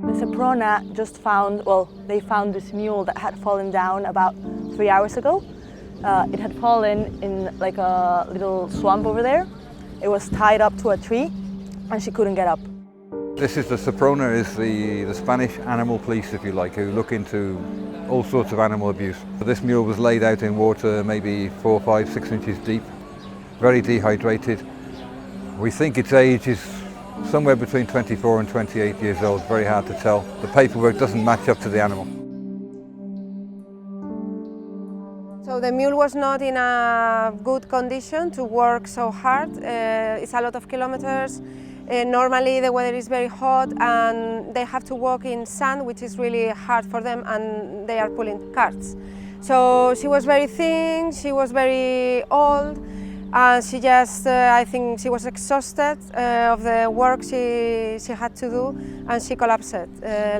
The Seprona just found, well, they found this mule that had fallen down about 3 hours ago. It had fallen in like a little swamp over there. It was tied up to a tree and she couldn't get up. This is the Seprona, is the Spanish animal police, if you like, who look into all sorts of animal abuse. This mule was laid out in water maybe 4, 5, 6 inches deep, very dehydrated. We think its age is somewhere between 24 and 28 years old, very hard to tell. The paperwork doesn't match up to the animal. So the mule was not in a good condition to work so hard. It's a lot of kilometers. Normally the weather is very hot and they have to walk in sand, which is really hard for them, and they are pulling carts. So she was very thin, she was very old, and she just, I think she was exhausted of the work she had to do, and she collapsed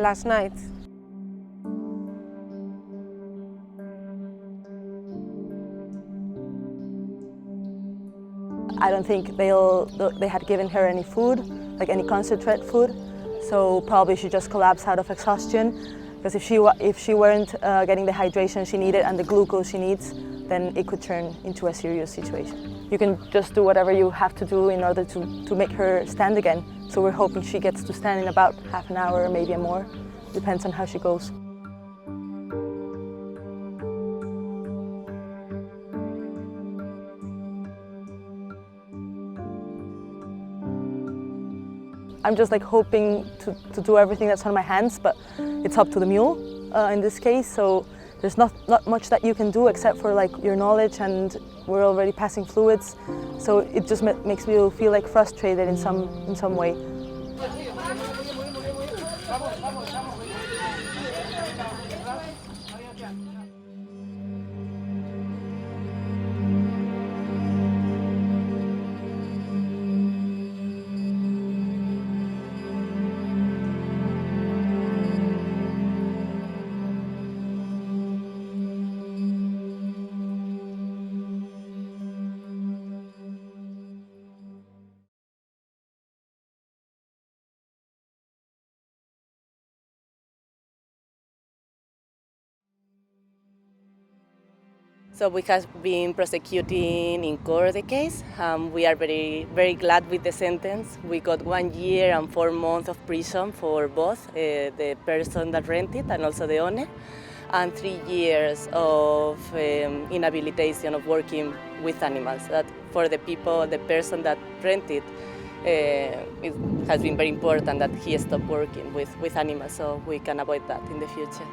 last night. I don't think they had given her any food, like any concentrate food, so probably she just collapsed out of exhaustion, because if she weren't getting the hydration she needed and the glucose she needs, then it could turn into a serious situation. You can just do whatever you have to do in order to make her stand again, so we're hoping she gets to stand in about half an hour, maybe more, depends on how she goes. I'm just like hoping to do everything that's on my hands, but it's up to the mule in this case, so there's not much that you can do except for like your knowledge, and we're already passing fluids, so it just makes me feel like frustrated in some way. So we have been prosecuting in court the case. We are very glad with the sentence. We got 1 year and 4 months of prison for both the person that rented and also the owner, and 3 years of inhabilitation of working with animals. That for the person that rented, it has been very important that he stopped working with animals, so we can avoid that in the future.